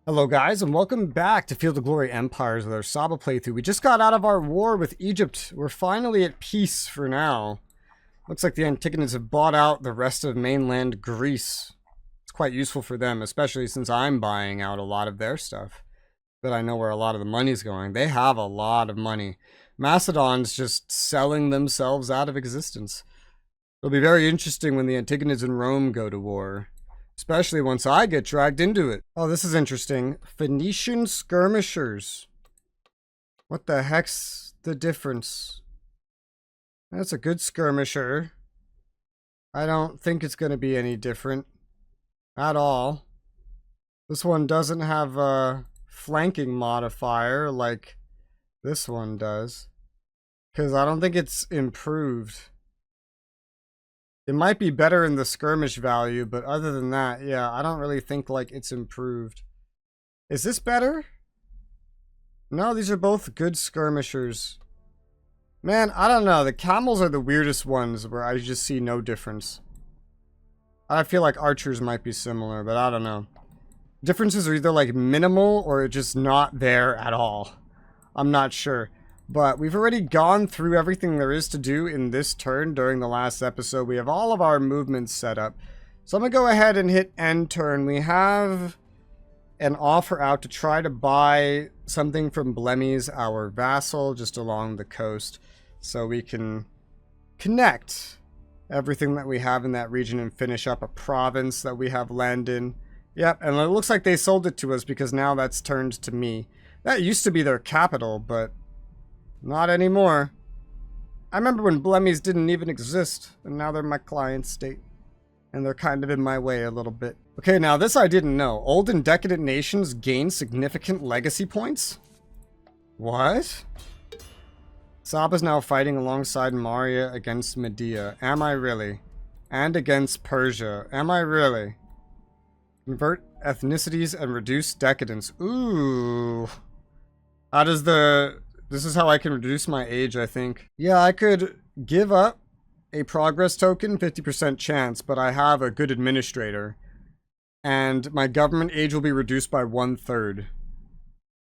Hello guys, and welcome back to Field of Glory Empires with our Saba playthrough. We just got out of our war with Egypt. We're finally at peace for now. Looks like the Antigonids have bought out the rest of mainland Greece. It's quite useful for them, especially since I'm buying out a lot of their stuff. But I know where a lot of the money's going. They have a lot of money. Macedon's just selling themselves out of existence. It'll be very interesting when the Antigonids and Rome go to war. Especially once I get dragged into it. Oh, this is interesting. Phoenician skirmishers. What the heck's the difference? That's a good skirmisher. I don't think it's going to be any different at all. This one doesn't have a flanking modifier like this one does. Because I don't think it's improved. It might be better in the skirmish value, but other than that, yeah, I don't really think like it's improved. Is this better? No, these are both good skirmishers. Man, I don't know. The camels are the weirdest ones where I just see no difference. I feel like archers might be similar, but I don't know. Differences are either like minimal or just not there at all. I'm not sure. But we've already gone through everything there is to do in this turn during the last episode. We have all of our movements set up. So I'm going to go ahead and hit end turn. We have an offer out to try to buy something from Blemmies, our vassal, just along the coast. So we can connect everything that we have in that region and finish up a province that we have land in. Yep, and it looks like they sold it to us because now that's turned to me. That used to be their capital, but not anymore. I remember when Blemmies didn't even exist, and now they're my client state. And they're kind of in my way a little bit. Okay, now this I didn't know. Old and decadent nations gain significant legacy points? What? Saba's now fighting alongside Maria against Medea. Am I really? And against Persia. Am I really? Convert ethnicities and reduce decadence. Ooh. How does the... This is how I can reduce my age, I think. Yeah, I could give up a progress token, 50% chance, but I have a good administrator. And my government age will be reduced by 1/3.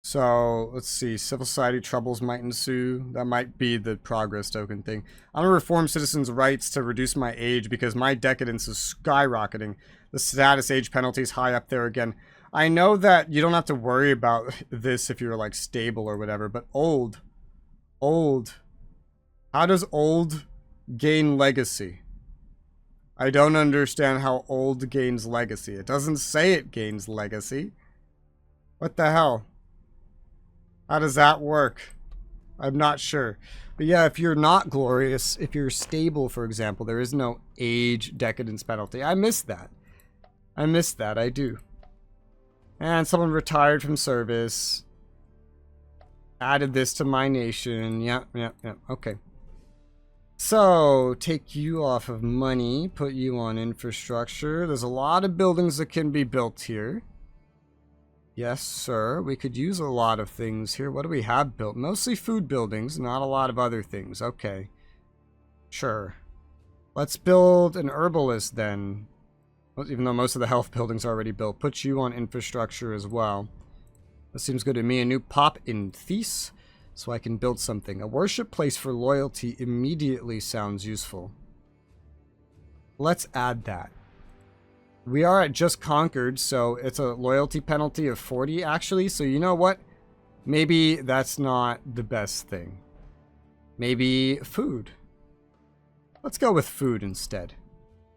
So, let's see. Civil society troubles might ensue. That might be the progress token thing. I'm gonna reform citizens' rights to reduce my age because my decadence is skyrocketing. The status age penalty is high up there again. I know that you don't have to worry about this if you're like stable or whatever, but old. How does old gain legacy? I don't understand how old gains legacy. It doesn't say it gains legacy. What the hell? How does that work? I'm not sure. But yeah, if you're not glorious, if you're stable, for example, there is no age decadence penalty. I miss that. I do. And someone retired from service. Added this to my nation. Yep. Okay. So, take you off of money. Put you on infrastructure. There's a lot of buildings that can be built here. Yes, sir. We could use a lot of things here. What do we have built? Mostly food buildings, not a lot of other things. Okay. Sure. Let's build an herbalist then. Even though most of the health buildings are already built. Put you on infrastructure as well. That seems good to me. A new pop in These, so I can build something. A worship place for loyalty immediately sounds useful. Let's add that. We are at just conquered, so it's a loyalty penalty of 40 actually. So you know what? Maybe that's not the best thing. Maybe food. Let's go with food instead.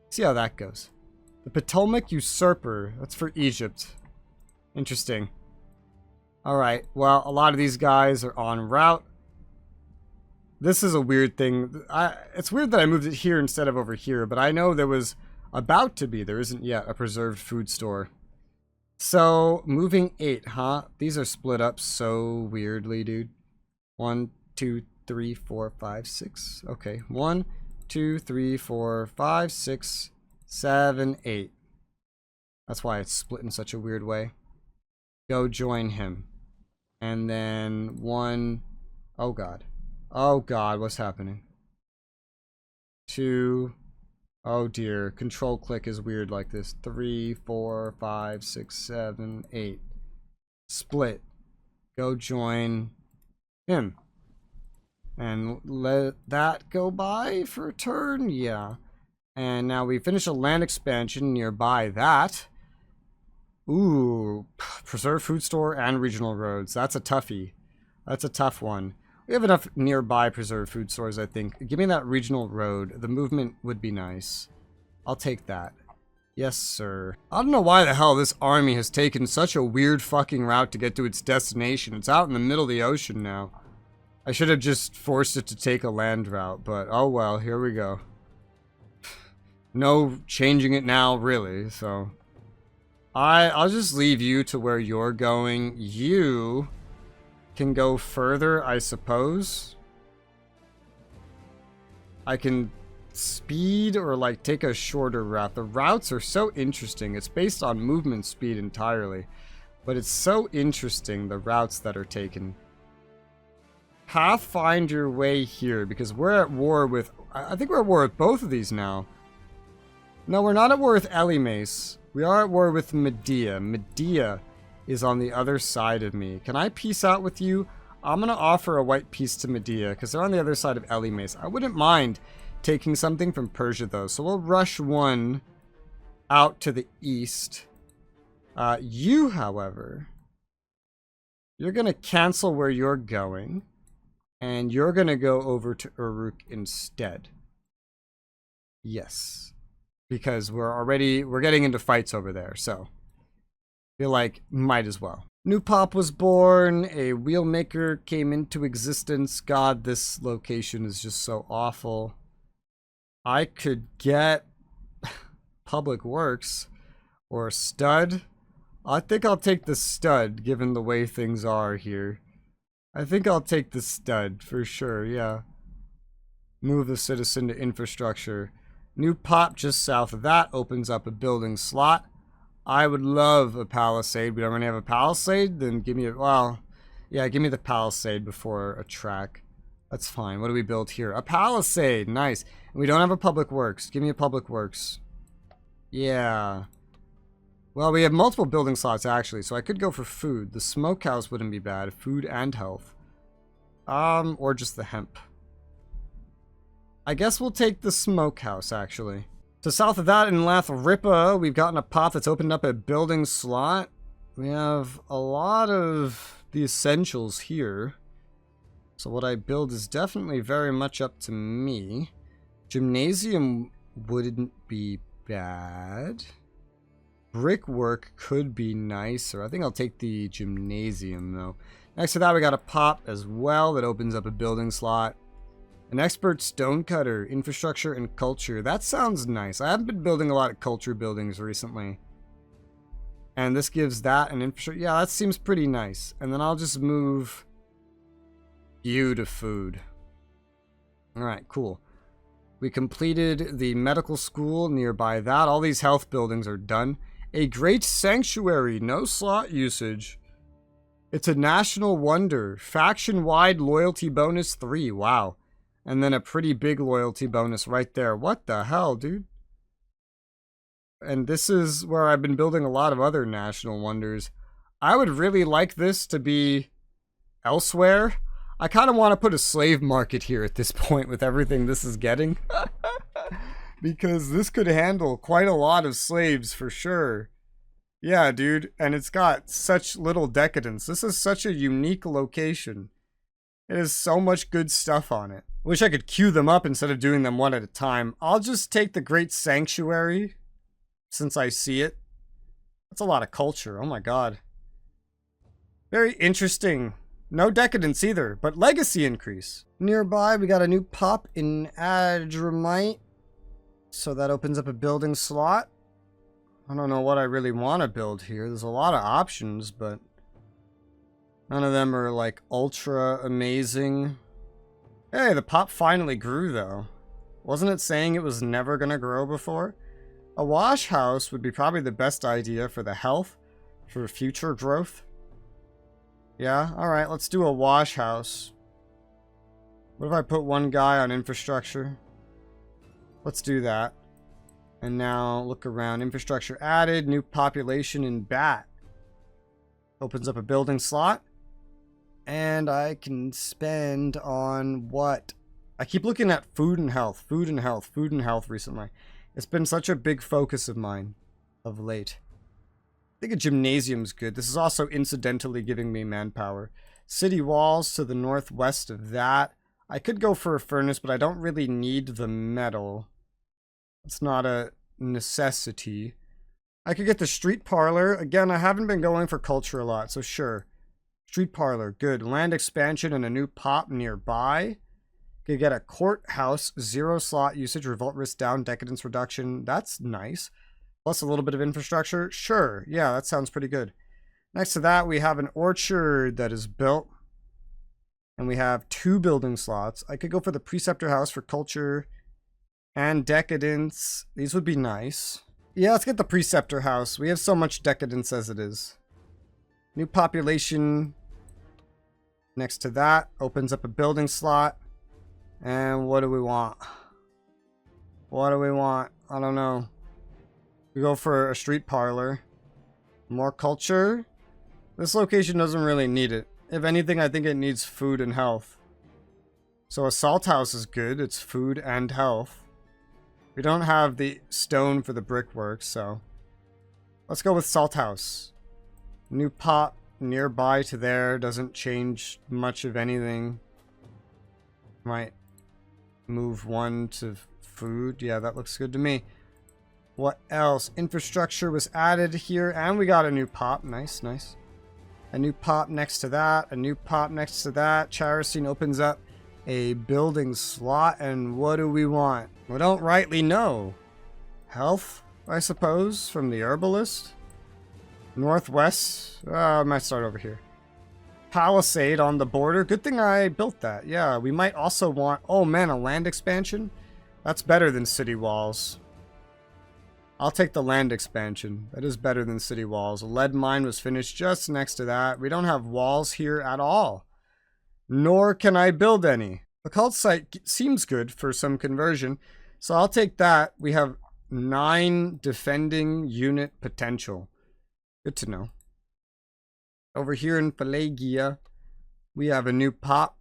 See how that goes. The Ptolemaic usurper. That's for Egypt. Interesting. Alright, well, a lot of these guys are en route. This is a weird thing. It's weird that I moved it here instead of over here, but I know there was about to be, there isn't yet, a preserved food store. So, moving 8, huh? These are split up so weirdly, dude. 1, 2, 3, 4, 5, 6. Okay, 1, 2, 3, 4, 5, 6, 7, 8. That's why it's split in such a weird way. Go join him. And then 1... Oh god. Oh god, what's happening? 2... Oh dear, control click is weird like this. 3, 4, 5, 6, 7, 8. Split. Go join him. And let that go by for a turn? Yeah. And now we finish a land expansion nearby that. Ooh, preserve food store and regional roads. That's a toughie. That's a tough one. We have enough nearby preserved food stores, I think. Give me that regional road. The movement would be nice. I'll take that. Yes, sir. I don't know why the hell this army has taken such a weird fucking route to get to its destination. It's out in the middle of the ocean now. I should have just forced it to take a land route, but oh well, here we go. No changing it now, really, so... I'll just leave you to where you're going. You can go further, I suppose. I can speed or like take a shorter route. The routes are so interesting. It's based on movement speed entirely. But it's so interesting, the routes that are taken. Pathfind your way here, because we're at war with... I think we're at war with both of these now. No, we're not at war with Elimace. We are at war with Medea. Medea is on the other side of me. Can I peace out with you? I'm going to offer a white peace to Medea, because they're on the other side of Elimace. I wouldn't mind taking something from Persia, though. So we'll rush one out to the east. You, however, you're going to cancel where you're going. And you're going to go over to Uruk instead. Yes. Because we're getting into fights over there, so feel like might as well. New Pop was born, a wheelmaker came into existence. God, this location is just so awful. I could get Public Works or a stud. I think I'll take the stud, given the way things are here. I think I'll take the stud for sure, yeah. Move the citizen to infrastructure. New Pop just south of that opens up a building slot. I would love a palisade. We don't really have a palisade? Then give me a... Well, yeah, give me the palisade before a track. That's fine. What do we build here? A palisade! Nice. And we don't have a Public Works. Give me a Public Works. Yeah. Well, we have multiple building slots, actually, so I could go for food. The smokehouse wouldn't be bad. Food and health. Or just the hemp. I guess we'll take the smokehouse, actually. To south of that in Lathrippa, we've gotten a pop that's opened up a building slot. We have a lot of the essentials here. So what I build is definitely very much up to me. Gymnasium wouldn't be bad. Brickwork could be nicer. I think I'll take the gymnasium, though. Next to that, we got a pop as well that opens up a building slot. An expert stonecutter, infrastructure, and culture. That sounds nice. I haven't been building a lot of culture buildings recently. And this gives that an infrastructure. Yeah, that seems pretty nice. And then I'll just move you to food. Alright, cool. We completed the medical school nearby that. All these health buildings are done. A great sanctuary. No slot usage. It's a national wonder. Faction-wide loyalty bonus 3. Wow. And then a pretty big loyalty bonus right there. What the hell, dude? And this is where I've been building a lot of other national wonders. I would really like this to be elsewhere. I kind of want to put a slave market here at this point with everything this is getting. Because this could handle quite a lot of slaves for sure. Yeah, dude. And it's got such little decadence. This is such a unique location. It has so much good stuff on it. Wish I could queue them up instead of doing them one at a time. I'll just take the Great Sanctuary, since I see it. That's a lot of culture, oh my god. Very interesting. No decadence either, but legacy increase. Nearby, we got a new pop in Adramite. So that opens up a building slot. I don't know what I really want to build here. There's a lot of options, but none of them are like ultra amazing. Hey, the pop finally grew though. Wasn't it saying it was never gonna grow before? A wash house would be probably the best idea for the health, for future growth. Yeah, alright, let's do a wash house. What if I put one guy on infrastructure? Let's do that. And now look around. Infrastructure added, new population in Bat. Opens up a building slot. And I can spend on what? I keep looking at food and health, food and health, food and health recently. It's been such a big focus of mine of late. I think a gymnasium's good. This is also incidentally giving me manpower. City walls to the northwest of that. I could go for a furnace, but I don't really need the metal. It's not a necessity. I could get the street parlor. Again, I haven't been going for culture a lot, so sure. Street parlor, good. Land expansion and a new pop nearby. Could get a courthouse, 0 slot usage, revolt risk down, decadence reduction. That's nice. Plus a little bit of infrastructure. Sure, yeah, that sounds pretty good. Next to that, we have an orchard that is built. And we have 2 building slots. I could go for the preceptor house for culture and decadence. These would be nice. Yeah, let's get the preceptor house. We have so much decadence as it is. New population. Next to that, opens up a building slot. And what do we want? What do we want? I don't know. We go for a street parlor. More culture. This location doesn't really need it. If anything, I think it needs food and health. So a salt house is good. It's food and health. We don't have the stone for the brickwork, so let's go with salt house. New pop nearby to there doesn't change much of anything. Might move one to food. Yeah, that looks good to me. What else? Infrastructure was added here, and we got a new pop. Nice, nice. A new pop next to that. A new pop next to that. Characine opens up a building slot, and what do we want? We don't rightly know. Health, I suppose, from the herbalist. Northwest. I might start over here. Palisade on the border. Good thing I built that. Yeah, we might also want... Oh man, a land expansion? That's better than city walls. I'll take the land expansion. That is better than city walls. A lead mine was finished just next to that. We don't have walls here at all. Nor can I build any. The cult site seems good for some conversion. So I'll take that. We have 9 defending unit potential. Good to know. Over here in Pelagia, we have a new pop.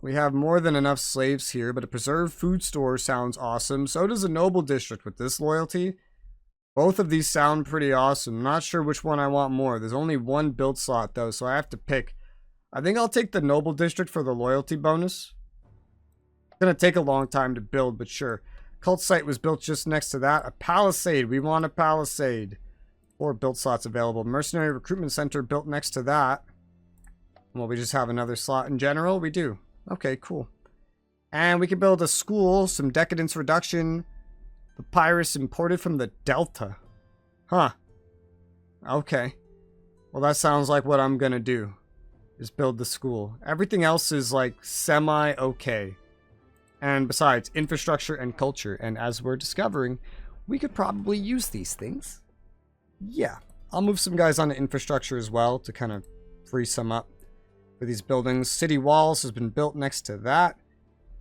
We have more than enough slaves here, but a preserved food store sounds awesome. So does a noble district with this loyalty. Both of these sound pretty awesome. Not sure which one I want more. There's only 1 build slot though, so I have to pick. I think I'll take the noble district for the loyalty bonus. It's gonna take a long time to build, but sure. Cult site was built just next to that. A palisade. We want a palisade. 4 build slots available. Mercenary recruitment center built next to that. Well, we just have another slot in general. We do. Okay, cool. And we can build a school, some decadence reduction. Papyrus imported from the Delta. Huh. Okay. Well, that sounds like what I'm gonna do. Is build the school. Everything else is like semi-okay. And besides, infrastructure and culture. And as we're discovering, we could probably use these things. Yeah. I'll move some guys onto infrastructure as well to kind of free some up for these buildings. City walls has been built next to that.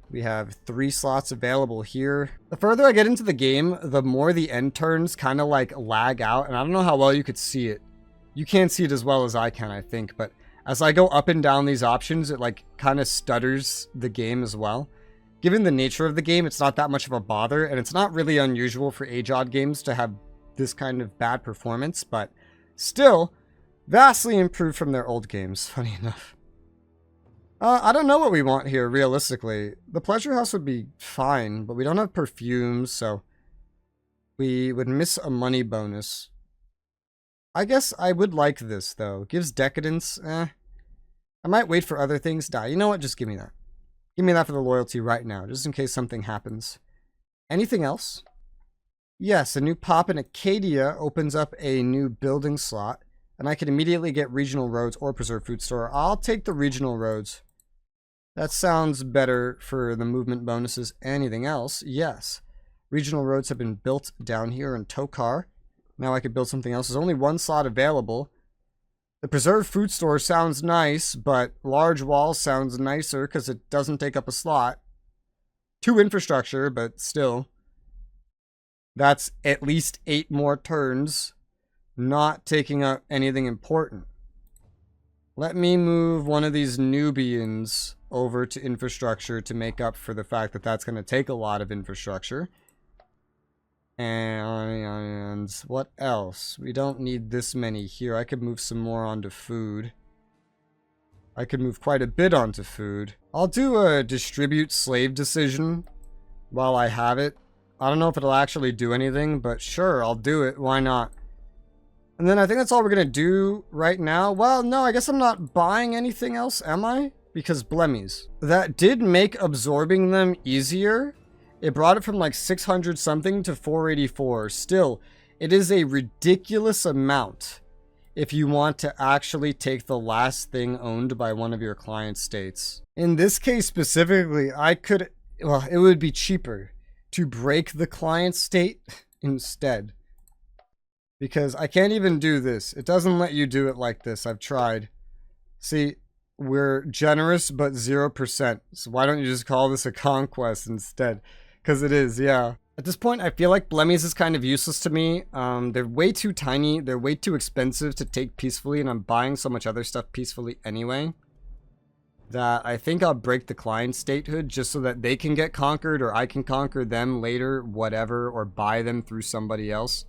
We have 3 slots available here. The further I get into the game, the more the end turns kind of like lag out. And I don't know how well you could see it. You can't see it as well as I can, I think. But as I go up and down these options, it like kind of stutters the game as well. Given the nature of the game, it's not that much of a bother. And it's not really unusual for age-odd games to have this kind of bad performance. But still, vastly improved from their old games, funny enough. I don't know what we want here, realistically. The pleasure house would be fine, but we don't have perfumes, so we would miss a money bonus. I guess I would like this, though. Gives decadence, I might wait for other things. You know what? Just give me that. Give me that for the loyalty right now, just in case something happens. Anything else? Yes, a new pop in Acadia opens up a new building slot, and I can immediately get regional roads or preserve food store. I'll take the regional roads. That sounds better for the movement bonuses. Anything else? Yes. Regional roads have been built down here in Tokar. Now I could build something else. There's only 1 slot available. The preserved food store sounds nice, but large walls sounds nicer because it doesn't take up a slot. 2 infrastructure, but still. That's at least 8 more turns, not taking up anything important. Let me move one of these Nubians over to infrastructure to make up for the fact that that's going to take a lot of infrastructure. And what else? We don't need this many here. I could move some more onto food. I could move quite a bit onto food. I'll do a distribute slave decision while I have it. I don't know if it'll actually do anything, but sure, I'll do it. Why not? And then I think that's all we're going to do right now. Well, no, I guess I'm not buying anything else, am I? Because blemmies. That did make absorbing them easier. It brought it from like 600 something to 484. Still, it is a ridiculous amount if you want to actually take the last thing owned by one of your client states. In this case specifically, I could, well, it would be cheaper to break the client state instead. Because I can't even do this. It doesn't let you do it like this. I've tried. See, we're generous, but 0%. So why don't you just call this a conquest instead? Because it is, yeah. At this point, I feel like blemmies is kind of useless to me. They're way too tiny. They're way too expensive to take peacefully, and I'm buying so much other stuff peacefully anyway, that I think I'll break the client statehood just so that they can get conquered, or I can conquer them later, whatever, or buy them through somebody else.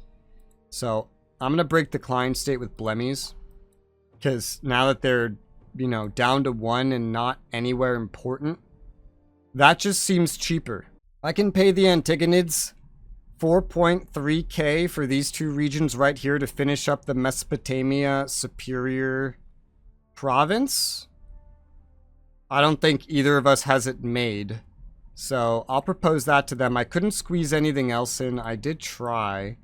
So I'm going to break the client state with blemmies, because now that they're, you know, down to 1 and not anywhere important, that just seems cheaper. I can pay the Antigonids 4.3k for these two regions right here to finish up the Mesopotamia Superior Province. I don't think either of us has it made, so I'll propose that to them. I couldn't squeeze anything else in. I did try.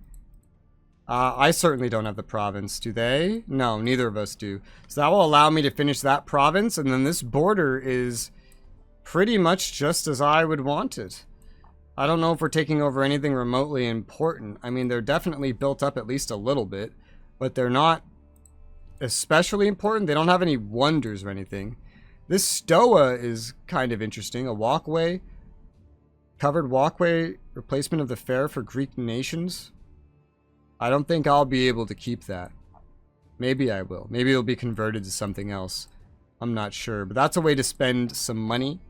I certainly don't have the province, do they? No, neither of us do. So that will allow me to finish that province, and then this border is pretty much just as I would want it. I don't know if we're taking over anything remotely important. I mean, they're definitely built up at least a little bit, but they're not especially important. They don't have any wonders or anything. This Stoa is kind of interesting. A walkway, covered walkway, replacement of the fair for Greek nations. I don't think I'll be able to keep that. Maybe I will. Maybe it'll be converted to something else. I'm not sure, but that's a way to spend some money.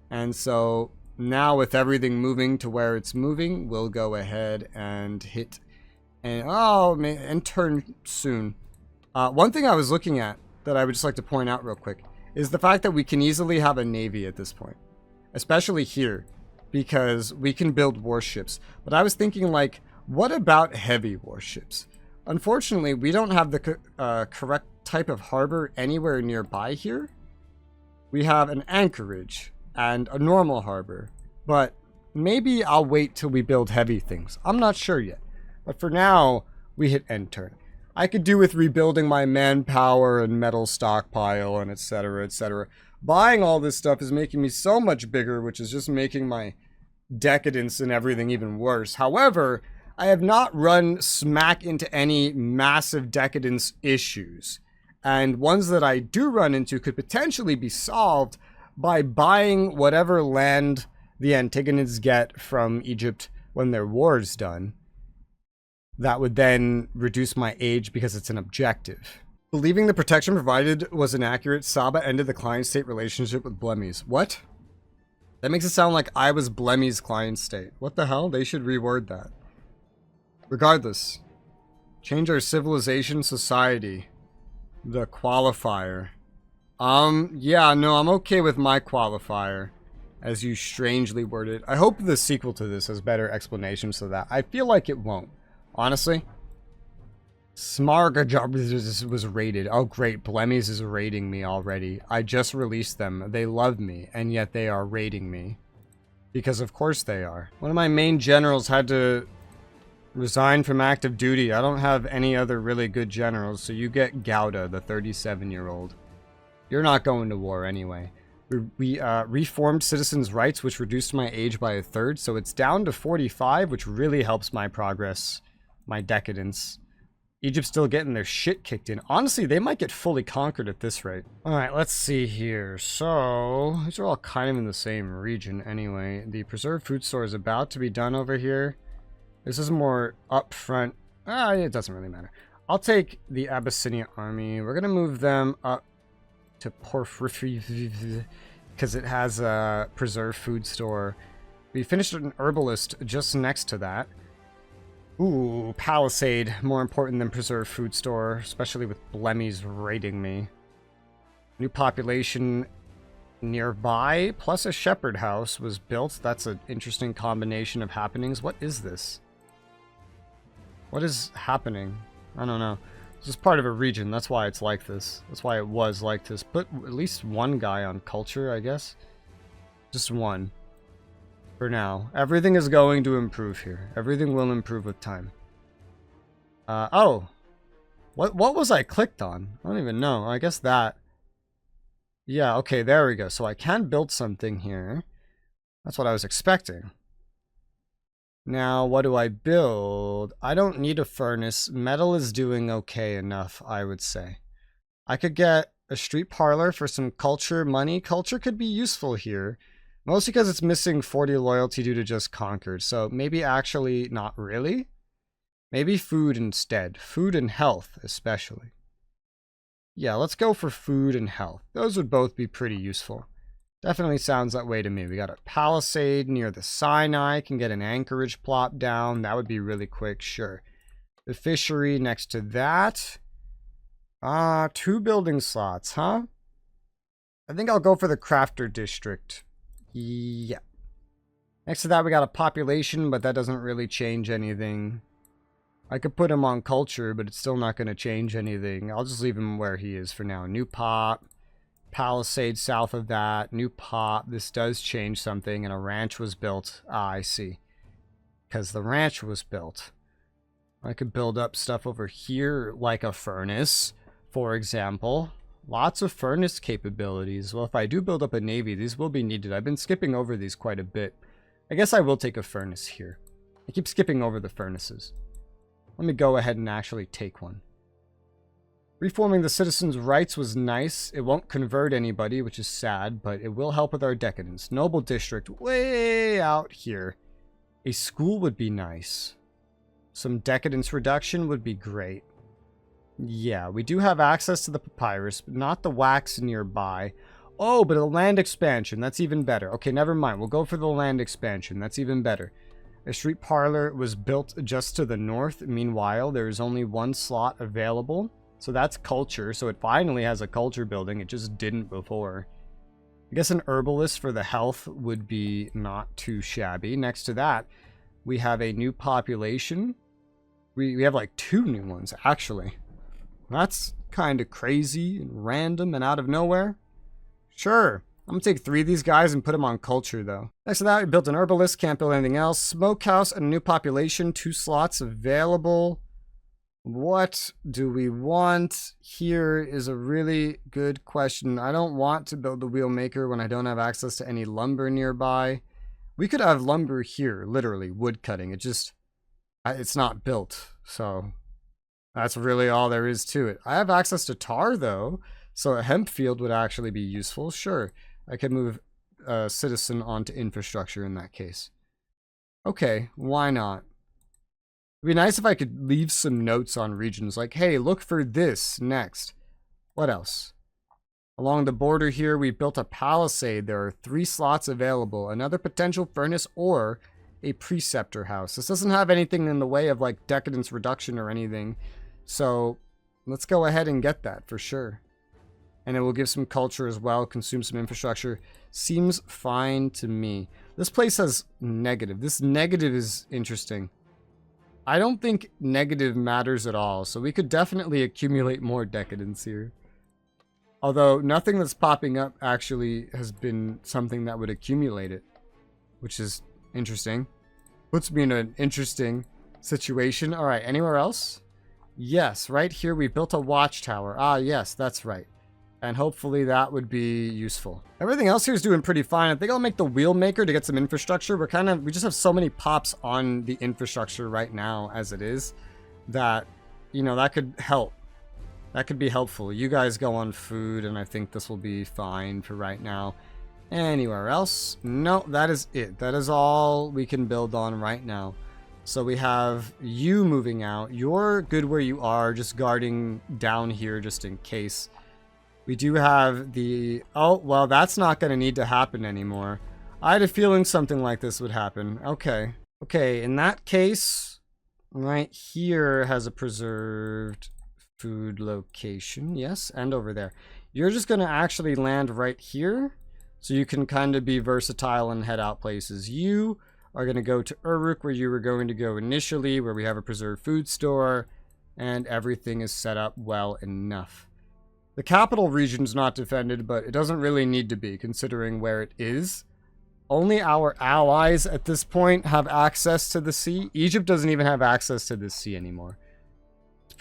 And so now with everything moving to where it's moving, we'll go ahead and hit and turn soon. One thing I was looking at that I would just like to point out real quick is the fact that we can easily have a navy at this point, especially here, because we can build warships. But I was thinking, like, what about heavy warships? Unfortunately, we don't have the correct type of harbor anywhere nearby here. We have an anchorage and a normal harbor, but maybe I'll wait till we build heavy things. I'm not sure yet, but for now, we hit end turn. I could do with rebuilding my manpower and metal stockpile and etc, etc. Buying all this stuff is making me so much bigger, which is just making my decadence and everything even worse. However, I have not run smack into any massive decadence issues, and ones that I do run into could potentially be solved by buying whatever land the Antigonids get from Egypt when their war is done. That would then reduce my age because it's an objective. Believing the protection provided was inaccurate, Saba ended the client state relationship with blemmies. What? That makes it sound like I was blemmies client state. What the hell? They should reword that. Regardless, change our civilization society. The qualifier. Yeah, no, I'm okay with my qualifier, as you strangely worded. I hope the sequel to this has better explanations to that. I feel like it won't. Honestly. Smargajob was raided. Oh great, Blemmies is raiding me already. I just released them. They love me, and yet they are raiding me. Because of course they are. One of my main generals had to resign from active duty. I don't have any other really good generals, so you get Gouda, the 37-year-old. You're not going to war anyway. We reformed citizens' rights, which reduced my age by 1/3, so it's down to 45, which really helps my progress, my decadence. Egypt's still getting their shit kicked in. Honestly, they might get fully conquered at this rate. Alright, let's see here. So, these are all kind of in the same region anyway. The preserved food store is about to be done over here. This is more up front. It doesn't really matter. I'll take the Abyssinia army. We're going to move them up to Porphyry because it has a preserved food store. We finished an herbalist just next to that. Ooh, Palisade, more important than preserved food store, especially with Blemmies raiding me. New population nearby, plus a shepherd house was built. That's an interesting combination of happenings. What is this? What is happening? I don't know. This is part of a region, that's why it's like this. That's why it was like this. But at least one guy on culture, I guess. Just one. For now. Everything is going to improve here. Everything will improve with time. Oh. What was I clicked on? I don't even know. I guess that. Yeah, okay, there we go. So I can build something here. That's what I was expecting. Now, what do I build? I don't need a furnace. Metal is doing okay enough, I would say. I could get a street parlor for some culture money. Culture could be useful here. Mostly because it's missing 40 loyalty due to just conquered. So maybe actually not really. Maybe food instead. Food and health, especially. Yeah, let's go for food and health. Those would both be pretty useful. Definitely sounds that way to me. We got a palisade near the Sinai. Can get an anchorage plop down. That would be really quick, sure. The fishery next to that. 2 building slots, huh? I think I'll go for the crafter district. Yeah. Next to that, we got a population, but that doesn't really change anything. I could put him on culture, but it's still not going to change anything. I'll just leave him where he is for now. New pop. Palisade south of that. New pop. This does change something, and a ranch was built. Ah, I see. Because the ranch was built. I could build up stuff over here, like a furnace, for example. Lots of furnace capabilities. Well, if I do build up a navy, these will be needed. I've been skipping over these quite a bit. I guess I will take a furnace here. I keep skipping over the furnaces. Let me go ahead and actually take one. Reforming the citizens' rights was nice. It won't convert anybody, which is sad, but it will help with our decadence. Noble district, way out here. A school would be nice. Some decadence reduction would be great. Yeah, we do have access to the papyrus, but not the wax nearby. Oh, but a land expansion. That's even better. Okay, never mind. We'll go for the land expansion. That's even better. A street parlor was built just to the north. Meanwhile, there is only 1 slot available. So that's culture. So it finally has a culture building. It just didn't before. I guess an herbalist for the health would be not too shabby. Next to that, we have a new population. We have like 2 new ones, actually. That's kind of crazy and random and out of nowhere. Sure. I'm going to take 3 of these guys and put them on culture, though. Next to that, we built an herbalist. Can't build anything else. Smokehouse and a new population. 2 slots available. What do we want? Here is a really good question. I don't want to build the wheel maker when I don't have access to any lumber nearby. We could have lumber here, literally, wood cutting. It's not built, so that's really all there is to it. I have access to tar, though, so a hemp field would actually be useful. Sure, I could move a citizen onto infrastructure in that case. Okay, why not? It'd be nice if I could leave some notes on regions, like, hey, look for this next. What else? Along the border here, we built a palisade. There are 3 slots available. Another potential furnace or a preceptor house. This doesn't have anything in the way of like decadence reduction or anything. So let's go ahead and get that for sure. And it will give some culture as well, consume some infrastructure. Seems fine to me. This place has negative. This negative is interesting. I don't think negative matters at all, so we could definitely accumulate more decadence here. Although nothing that's popping up actually has been something that would accumulate it, which is interesting. Puts me in an interesting situation. All right, anywhere else? Yes, right here we built a watchtower. Ah, yes, that's right. And hopefully that would be useful. Everything else here is doing pretty fine. I think I'll make the wheel maker to get some infrastructure. We just have so many pops on the infrastructure right now as it is that, you know, that could help. That could be helpful. You guys go on food, and I think this will be fine for right now. Anywhere else? No, that is it. That is all we can build on right now. So we have you moving out. You're good where you are, just guarding down here just in case. We do have the... Oh, well, that's not going to need to happen anymore. I had a feeling something like this would happen. Okay. Okay, in that case, right here has a preserved food location. Yes, and over there. You're just going to actually land right here, so you can kind of be versatile and head out places. You are going to go to Uruk, where you were going to go initially, where we have a preserved food store, and everything is set up well enough. The capital region's not defended, but it doesn't really need to be, considering where it is. Only our allies at this point have access to the sea. Egypt doesn't even have access to this sea anymore.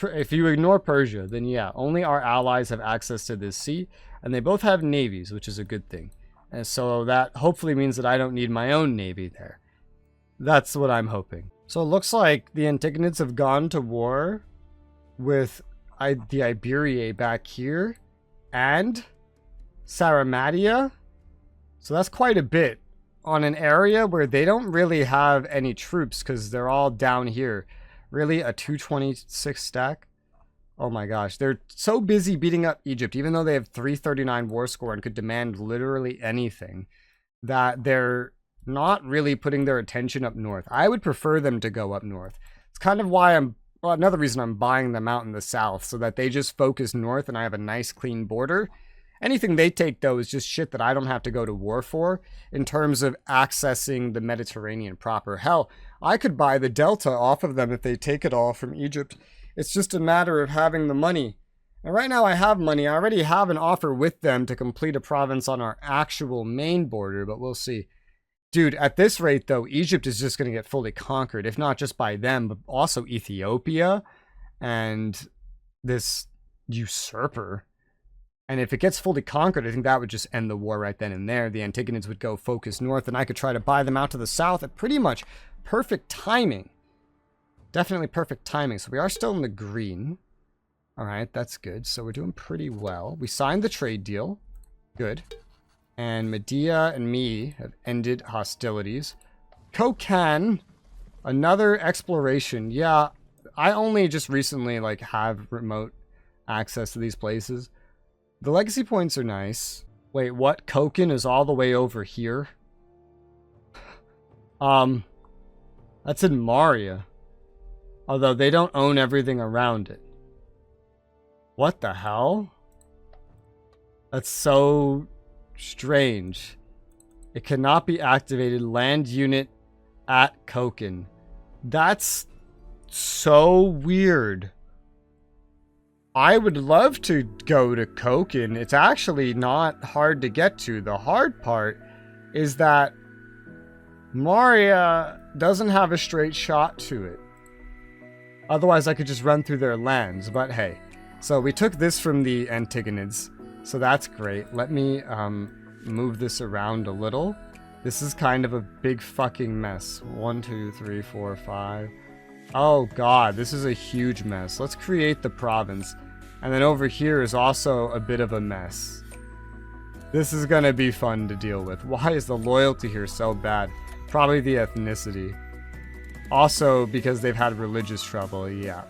If you ignore Persia, then yeah, only our allies have access to this sea, and they both have navies, which is a good thing. And so that hopefully means that I don't need my own navy there. That's what I'm hoping. So it looks like the Antigonids have gone to war with the Iberiae back here and Sarmatia. So that's quite a bit on an area where they don't really have any troops because they're all down here. Really, a 226 stack? Oh my gosh, they're so busy beating up Egypt, even though they have 339 war score and could demand literally anything, that they're not really putting their attention up north. I would prefer them to go up north. It's kind of why well, another reason I'm buying them out in the south, so that they just focus north and I have a nice clean border. Anything they take, though, is just shit that I don't have to go to war for in terms of accessing the Mediterranean proper. Hell, I could buy the Delta off of them if they take it all from Egypt. It's just a matter of having the money. And right now I have money. I already have an offer with them to complete a province on our actual main border, but we'll see. Dude, at this rate, though, Egypt is just going to get fully conquered, if not just by them, but also Ethiopia and this usurper. And if it gets fully conquered, I think that would just end the war right then and there. The Antigonids would go focus north, and I could try to buy them out to the south at pretty much perfect timing. Definitely perfect timing. So we are still in the green. All right, that's good. So we're doing pretty well. We signed the trade deal. Good. And Medea and me have ended hostilities. Kokan, another exploration. Yeah, I only just recently have remote access to these places. The legacy points are nice. Wait, what? Kokan is all the way over here? That's in Maria. Although they don't own everything around it. What the hell? That's so strange. It cannot be activated. Land unit at Kokan. That's so weird. I would love to go to Kokan. It's actually not hard to get to. The hard part is that Maria doesn't have a straight shot to it. Otherwise, I could just run through their lands, but hey. So we took this from the Antigonids, so that's great. Let me move this around a little. This is kind of a big fucking mess. 1, 2, 3, 4, 5. Oh god, this is a huge mess. Let's create the province. And then over here is also a bit of a mess. This is gonna be fun to deal with. Why is the loyalty here so bad? Probably the ethnicity. Also because they've had religious trouble, yeah.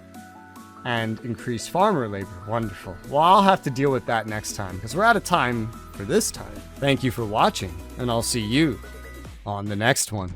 And increased farmer labor. Wonderful. Well, I'll have to deal with that next time, because we're out of time for this time. Thank you for watching, and I'll see you on the next one.